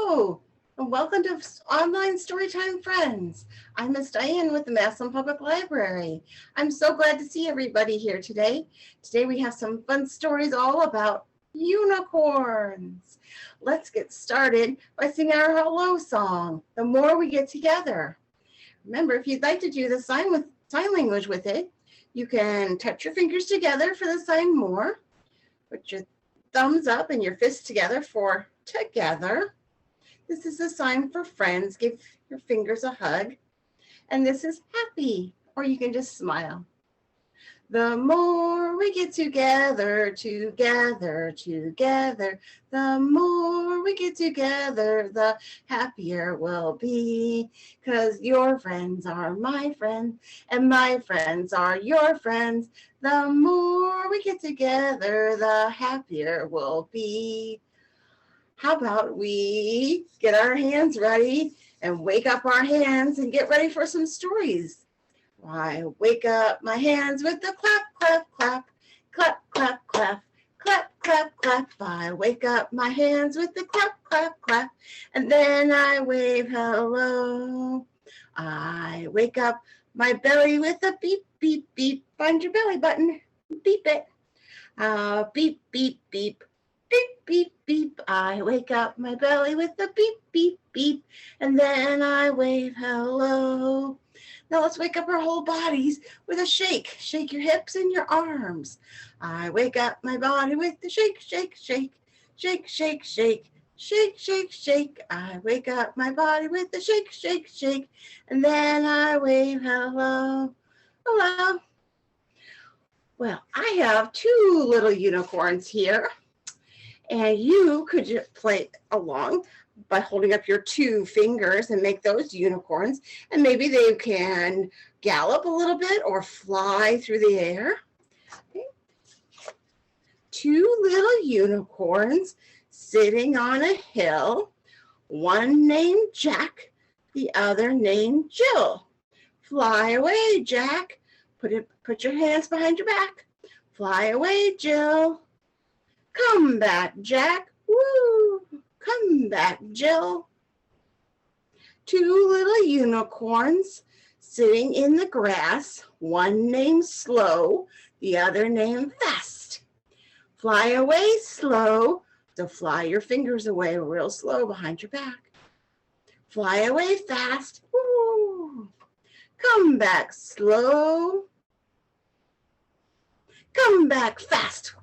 Hello, and welcome to Online Storytime Friends. I'm Miss Diane with the Massillon Public Library. I'm so glad to see everybody here today. Today we have some fun stories all about unicorns. Let's get started by singing our hello song, The More We Get Together. Remember, if you'd like to do the sign language with it, you can touch your fingers together for the sign more. Put your thumbs up and your fists together for together. This is a sign for friends. Give your fingers a hug. And this is happy, or you can just smile. The more we get together, together, together, the more we get together, the happier we'll be. 'Cause your friends are my friends, and my friends are your friends. The more we get together, the happier we'll be. How about we get our hands ready and wake up our hands and get ready for some stories? I wake up my hands with the clap, clap, clap, clap, clap, clap, clap, clap, clap. I wake up my hands with the clap, clap, clap, and then I wave hello. I wake up my belly with a beep, beep, beep. Find your belly button, beep it. Beep, beep, beep. Beep, beep, beep. I wake up my belly with a beep, beep, beep, and then I wave hello. Now let's wake up our whole bodies with a shake. Shake your hips and your arms. I wake up my body with the shake, shake, shake, shake, shake, shake, shake, shake, shake. I wake up my body with the shake, shake, shake, and then I wave hello. Hello. Well, I have two little unicorns here. And you could just play along by holding up your two fingers and make those unicorns. And maybe they can gallop a little bit or fly through the air. Okay. Two little unicorns sitting on a hill. One named Jack, the other named Jill. Fly away, Jack. Put your hands behind your back. Fly away, Jill. Come back, Jack. Woo! Come back, Jill. Two little unicorns sitting in the grass, one named Slow, the other named Fast. Fly away, Slow. So fly your fingers away real slow behind your back. Fly away fast. Woo! Come back, Slow. Come back fast.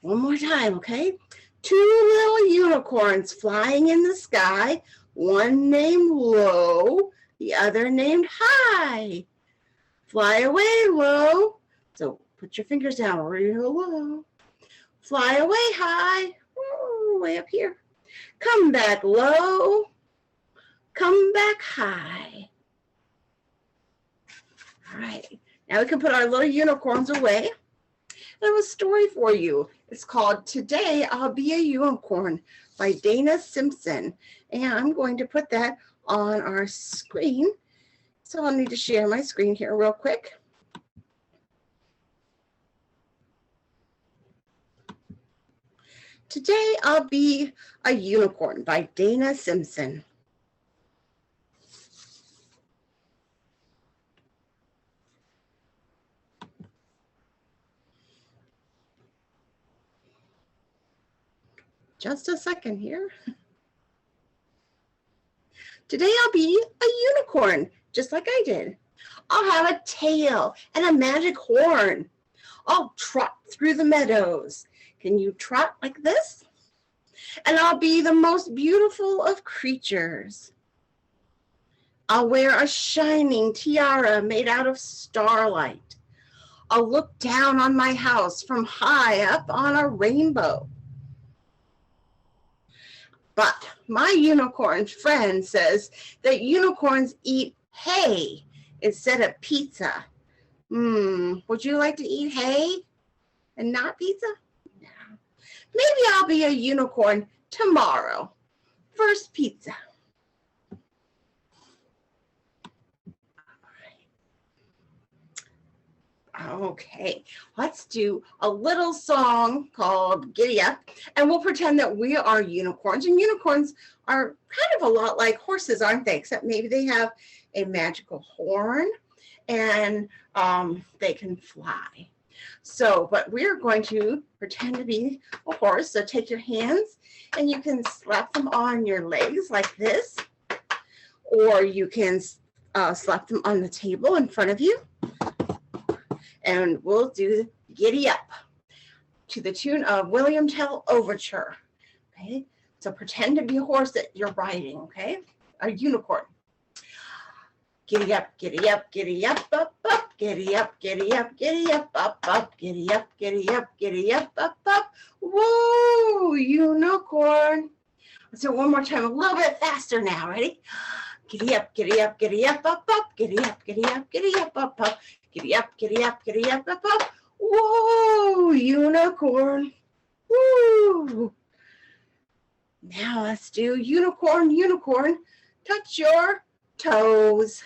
One more time, okay? Two little unicorns flying in the sky, one named Low, the other named High. Fly away, Low. So put your fingers down real low. Fly away, High. Ooh, way up here. Come back, Low. Come back, High. All right. Now we can put our little unicorns away. I have a story for you. It's called Today I'll Be a Unicorn by Dana Simpson. And I'm going to put that on our screen. So I'll need to share my screen here real quick. Today I'll Be a Unicorn by Dana Simpson. Just a second here. Today I'll be a unicorn, just like I did. I'll have a tail and a magic horn. I'll trot through the meadows. Can you trot like this? And I'll be the most beautiful of creatures. I'll wear a shining tiara made out of starlight. I'll look down on my house from high up on a rainbow. But my unicorn friend says that unicorns eat hay instead of pizza. Would you like to eat hay and not pizza? No. Maybe I'll be a unicorn tomorrow. First pizza. Okay, let's do a little song called Giddy Up, and we'll pretend that we are unicorns. And unicorns are kind of a lot like horses, aren't they? Except maybe they have a magical horn and they can fly. So, but we're going to pretend to be a horse. So take your hands and you can slap them on your legs like this, or you can slap them on the table in front of you. And we'll do Giddy Up to the tune of William Tell Overture. Okay, so pretend to be a horse that you're riding, okay? A unicorn. Giddy up, giddy up, giddy up, up, up, giddy up, giddy up, giddy up, up, giddy up, giddy up, giddy up, up. Whoa, unicorn. Let's do it one more time, a little bit faster now. Ready? Giddy up, giddy up, giddy up, up, giddy up, giddy up, giddy up, up. Giddy up, giddy up, giddy up, up, up. Whoa, unicorn. Woo. Now let's do unicorn, unicorn. Touch your toes.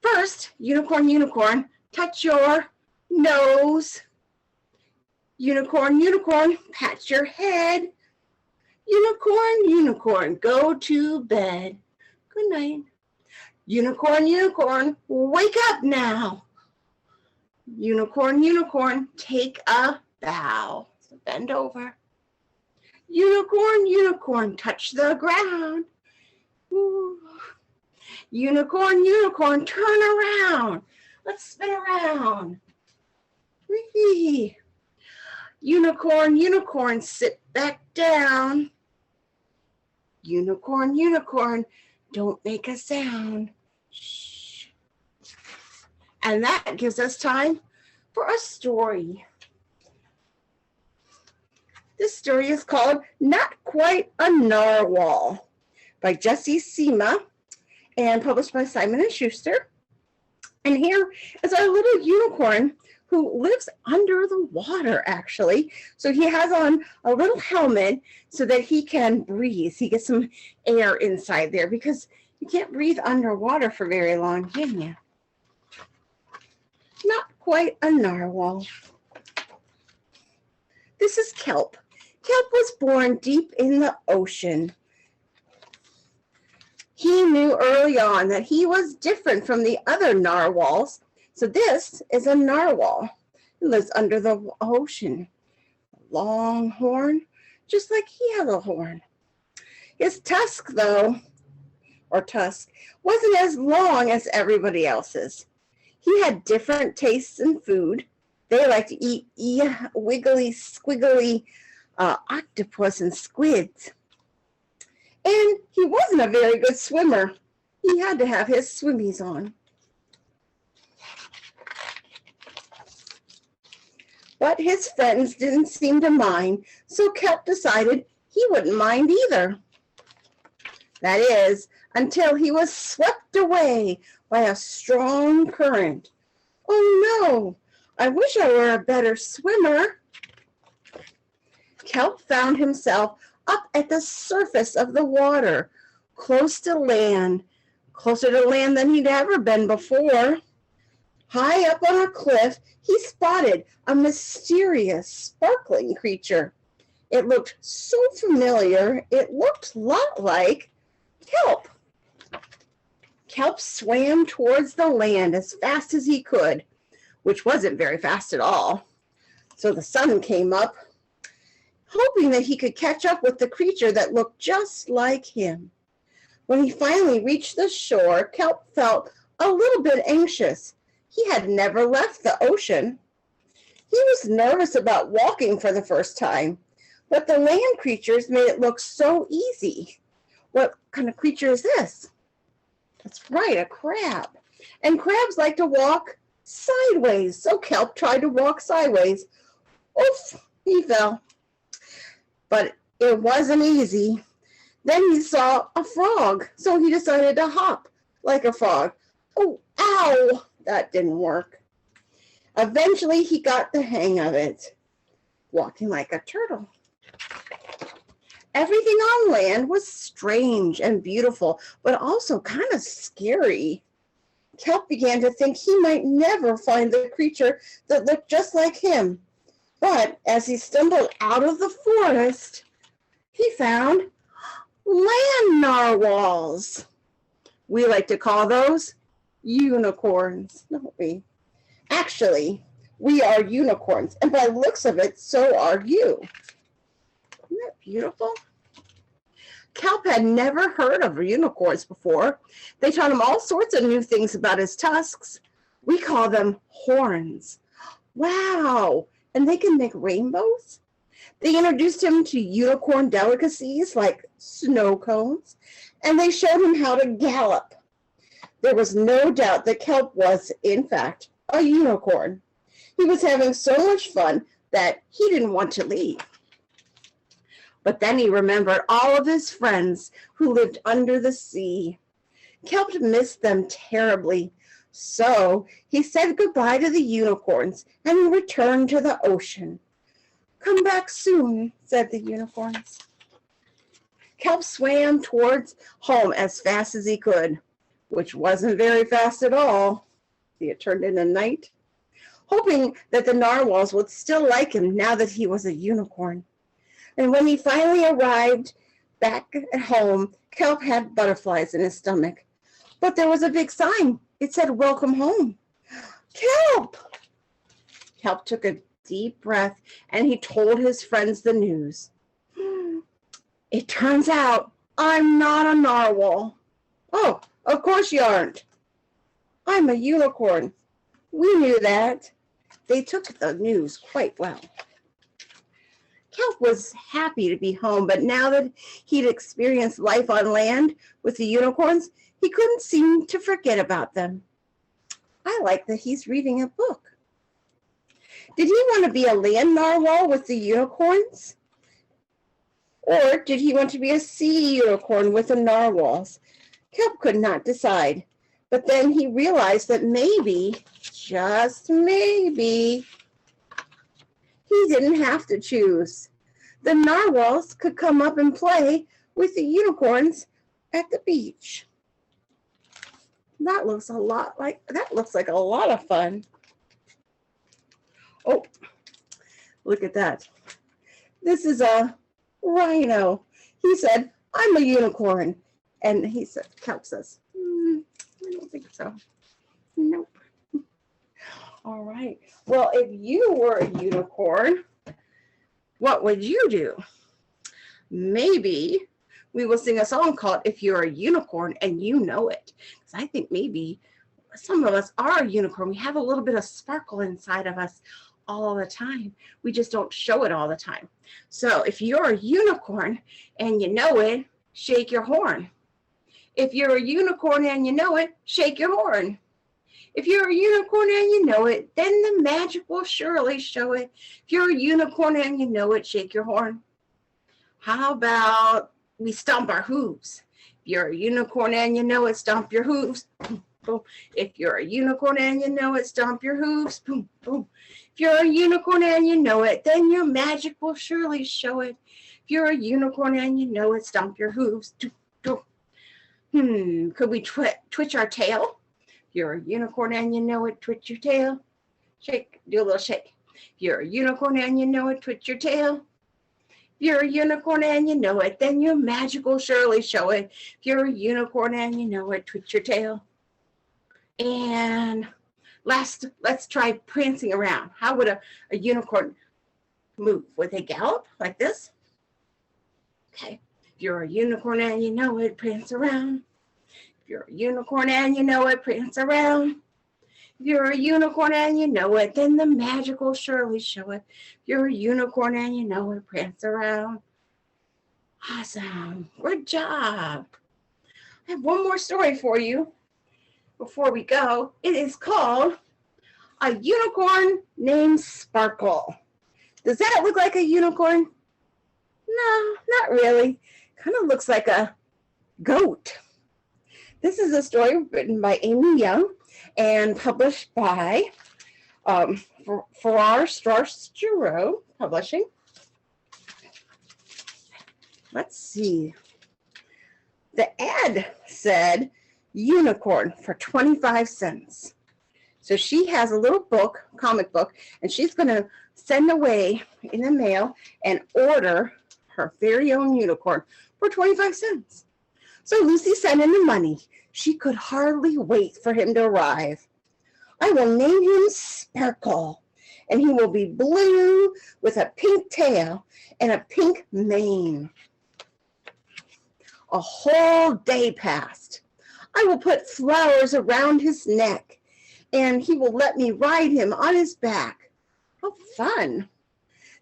First, unicorn, unicorn. Touch your nose. Unicorn, unicorn. Pat your head. Unicorn, unicorn. Go to bed. Good night. Unicorn, unicorn. Wake up now. Unicorn, unicorn, take a bow. So bend over. Unicorn, unicorn, touch the ground. Ooh. Unicorn, unicorn, turn around. Let's spin around. Whee. Unicorn, unicorn, sit back down. Unicorn, unicorn, don't make a sound. Shh. And that gives us time for a story. This story is called Not Quite a Narwhal by Jessie Sima and published by Simon & Schuster. And here is our little unicorn who lives under the water, actually. So he has on a little helmet so that he can breathe. He gets some air inside there because you can't breathe underwater for very long, can you? Not quite a narwhal. This is Kelp. Kelp was born deep in the ocean. He knew early on that he was different from the other narwhals. So this is a narwhal. He lives under the ocean. Long horn, just like he has a horn. His tusk, though, wasn't as long as everybody else's. He had different tastes in food. They like to eat wiggly, squiggly octopus and squids. And he wasn't a very good swimmer. He had to have his swimmies on. But his friends didn't seem to mind, so Kelp decided he wouldn't mind either. That is, until he was swept away by a strong current. Oh no, I wish I were a better swimmer. Kelp found himself up at the surface of the water, close to land, closer to land than he'd ever been before. High up on a cliff, he spotted a mysterious, sparkling creature. It looked so familiar, it looked a lot like Kelp. Kelp swam towards the land as fast as he could, which wasn't very fast at all. So the sun came up, hoping that he could catch up with the creature that looked just like him. When he finally reached the shore, Kelp felt a little bit anxious. He had never left the ocean. He was nervous about walking for the first time, but the land creatures made it look so easy. What kind of creature is this? That's right, a crab. And crabs like to walk sideways, so Kelp tried to walk sideways. Oof, he fell. But it wasn't easy. Then he saw a frog, so he decided to hop like a frog. Oh, ow! That didn't work. Eventually, he got the hang of it, walking like a turtle. Everything on land was strange and beautiful, but also kind of scary. Kelp began to think he might never find the creature that looked just like him. But as he stumbled out of the forest, he found land narwhals. We like to call those unicorns, don't we? Actually, we are unicorns, and by the looks of it, so are you. Isn't that beautiful? Kelp had never heard of unicorns before. They taught him all sorts of new things about his tusks. We call them horns. Wow, and they can make rainbows? They introduced him to unicorn delicacies like snow cones, and they showed him how to gallop. There was no doubt that Kelp was, in fact, a unicorn. He was having so much fun that he didn't want to leave. But then he remembered all of his friends who lived under the sea. Kelp missed them terribly. So he said goodbye to the unicorns and returned to the ocean. Come back soon, said the unicorns. Kelp swam towards home as fast as he could, which wasn't very fast at all. See, it turned into night, hoping that the narwhals would still like him now that he was a unicorn. And when he finally arrived back at home, Kelp had butterflies in his stomach. But there was a big sign. It said, "Welcome home." Kelp! Kelp took a deep breath and he told his friends the news. It turns out I'm not a narwhal. Oh, of course you aren't. I'm a unicorn. We knew that. They took the news quite well. Kelp was happy to be home, but now that he'd experienced life on land with the unicorns, he couldn't seem to forget about them. I like that he's reading a book. Did he want to be a land narwhal with the unicorns? Or did he want to be a sea unicorn with the narwhals? Kelp could not decide. But then he realized that maybe, just maybe, he didn't have to choose. The narwhals could come up and play with the unicorns at the beach. That looks like a lot of fun. Oh, look at that. This is a rhino. He said, I'm a unicorn. And he said, Kelp says, I don't think so. Nope. All right. Well, if you were a unicorn, what would you do? Maybe we will sing a song called If You're a Unicorn and You Know It. Because I think maybe some of us are a unicorn. We have a little bit of sparkle inside of us all the time. We just don't show it all the time. So if you're a unicorn and you know it, shake your horn. If you're a unicorn and you know it, shake your horn. If you're a unicorn and you know it, then the magic will surely show it. If you're a unicorn and you know it, shake your horn. How about we stomp our hooves? If you're a unicorn and you know it, stomp your hooves. Boom, boom. If you're a unicorn and you know it, stomp your hooves. Boom, boom. If you're a unicorn and you know it, then your magic will surely show it. If you're a unicorn and you know it, stomp your hooves. Could we twitch our tail? If you're a unicorn and you know it, twitch your tail. Shake, do a little shake. If you're a unicorn and you know it, twitch your tail. If you're a unicorn and you know it, then your magic will surely show it. If you're a unicorn and you know it, twitch your tail. And last, let's try prancing around. How would a unicorn move? Would they gallop like this? Okay. If you're a unicorn and you know it, prance around. If you're a unicorn and you know it, prance around. If you're a unicorn and you know it, then the magic will surely show it. If you're a unicorn and you know it, prance around. Awesome. Good job. I have one more story for you before we go. It is called A Unicorn Named Sparkle. Does that look like a unicorn? No, not really. Kind of looks like a goat. This is a story written by Amy Young and published by Farrar, Straus Giroux Publishing. Let's see. The ad said, Unicorn for 25 cents. So she has a little book, comic book, and she's going to send away in the mail and order her very own unicorn for 25 cents. So Lucy sent in the money. She could hardly wait for him to arrive. I will name him Sparkle, and he will be blue with a pink tail and a pink mane. A whole day passed. I will put flowers around his neck, and he will let me ride him on his back. How fun.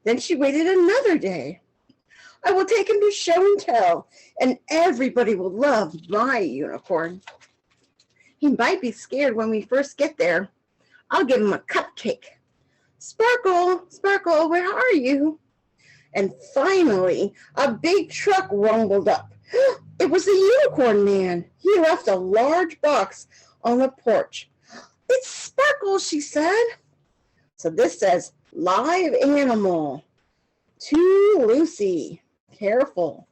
Then she waited another day. I will take him to show and tell, and everybody will love my unicorn. He might be scared when we first get there. I'll give him a cupcake. Sparkle, Sparkle, where are you? And finally, a big truck rumbled up. It was the Unicorn Man. He left a large box on the porch. It's Sparkle, she said. So this says, live animal. To Lucy. Careful.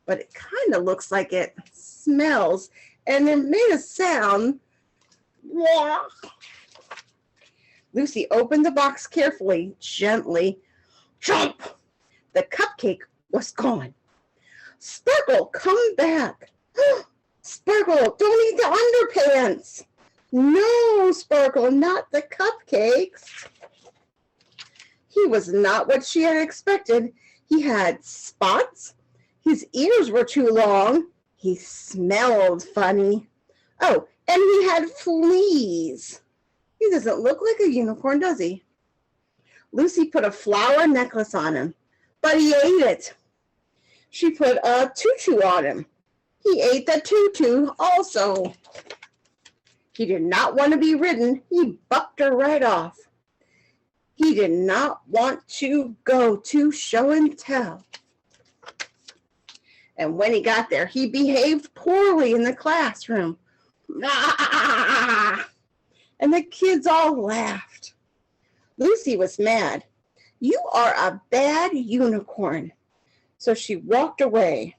But it kind of looks like it smells, and it made a sound. Lucy opened the box carefully, gently. Jump! The cupcake was gone. Sparkle, come back. Sparkle, don't eat the underpants. No, Sparkle, not the cupcakes. He was not what she had expected. He had spots. His ears were too long. He smelled funny. Oh, and he had fleas. He doesn't look like a unicorn, does he? Lucy put a flower necklace on him, but he ate it. She put a tutu on him. He ate the tutu also. He did not want to be ridden. He bucked her right off. He did not want to go to show and tell. And when he got there, he behaved poorly in the classroom. And the kids all laughed. Lucy was mad. You are a bad unicorn. So she walked away,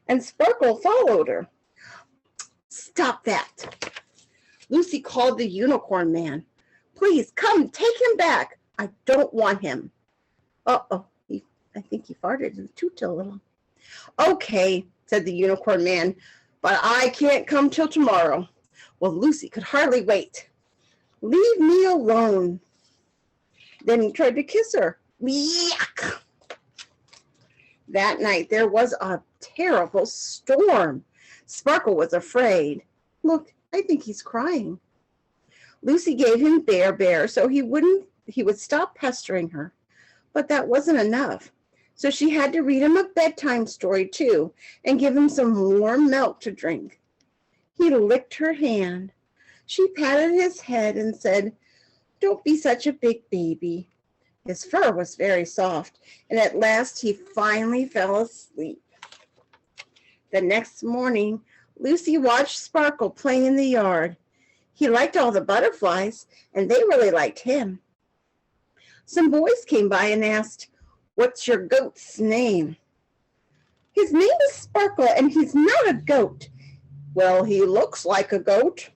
and Sparkle followed her. Stop that. Lucy called the Unicorn Man. Please come, take him back. I don't want him. Uh-oh, I think he farted in the tutu a little. Okay, said the Unicorn Man, but I can't come till tomorrow. Well, Lucy could hardly wait. Leave me alone. Then he tried to kiss her. Yuck! That night there was a terrible storm. Sparkle was afraid. Look, I think he's crying. Lucy gave him Bear so he would stop pestering her. But that wasn't enough. So she had to read him a bedtime story too and give him some warm milk to drink. He licked her hand. She patted his head and said, "Don't be such a big baby." His fur was very soft, and at last he finally fell asleep. The next morning, Lucy watched Sparkle play in the yard. He liked all the butterflies, and they really liked him. Some boys came by and asked, "What's your goat's name?" "His name is Sparkle, and he's not a goat." "Well, he looks like a goat."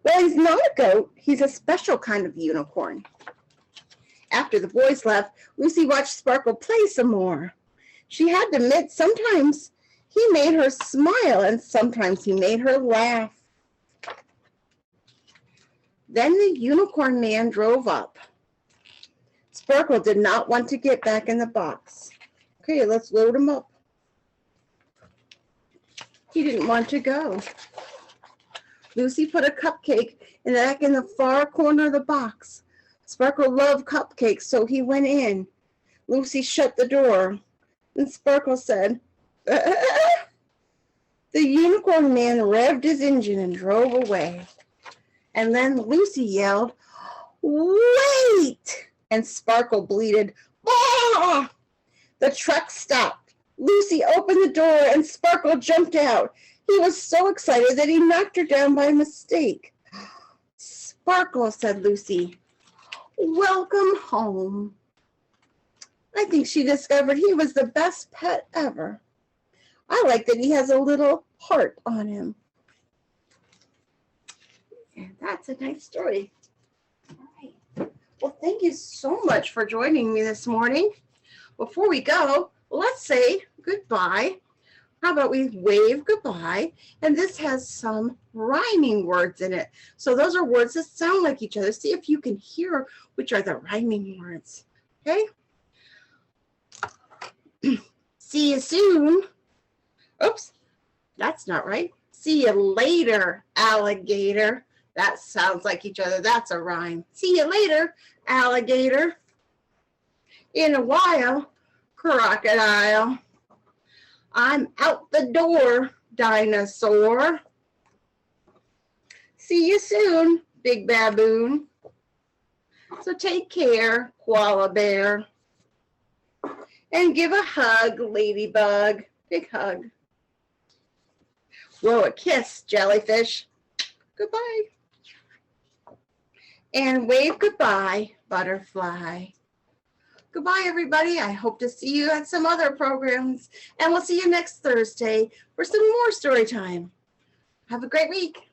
"Well, he's not a goat. He's a special kind of unicorn." After the boys left, Lucy watched Sparkle play some more. She had to admit sometimes he made her smile and sometimes he made her laugh. Then the Unicorn Man drove up. Sparkle did not want to get back in the box. Okay, let's load him up. He didn't want to go. Lucy put a cupcake back in the far corner of the box. Sparkle loved cupcakes, so he went in. Lucy shut the door, and Sparkle said, "Ah." The Unicorn Man revved his engine and drove away. And then Lucy yelled, "Wait!" And Sparkle bleated, "Ah!" The truck stopped. Lucy opened the door, and Sparkle jumped out. He was so excited that he knocked her down by mistake. "Sparkle," said Lucy, "welcome home." I think she discovered he was the best pet ever. I like that he has a little heart on him. And that's a nice story. All right. Well, thank you so much for joining me this morning. Before we go, let's say goodbye. How about we wave goodbye? And this has some rhyming words in it. So those are words that sound like each other. See if you can hear which are the rhyming words. Okay? See you soon. Oops, that's not right. See you later, alligator. That sounds like each other. That's a rhyme. See you later, alligator. In a while, crocodile. I'm out the door, dinosaur. See you soon, big baboon. So take care, koala bear. And give a hug, ladybug. Big hug. Blow a kiss, jellyfish. Goodbye. And wave goodbye, butterfly. Goodbye, everybody. I hope to see you at some other programs. And we'll see you next Thursday for some more story time. Have a great week.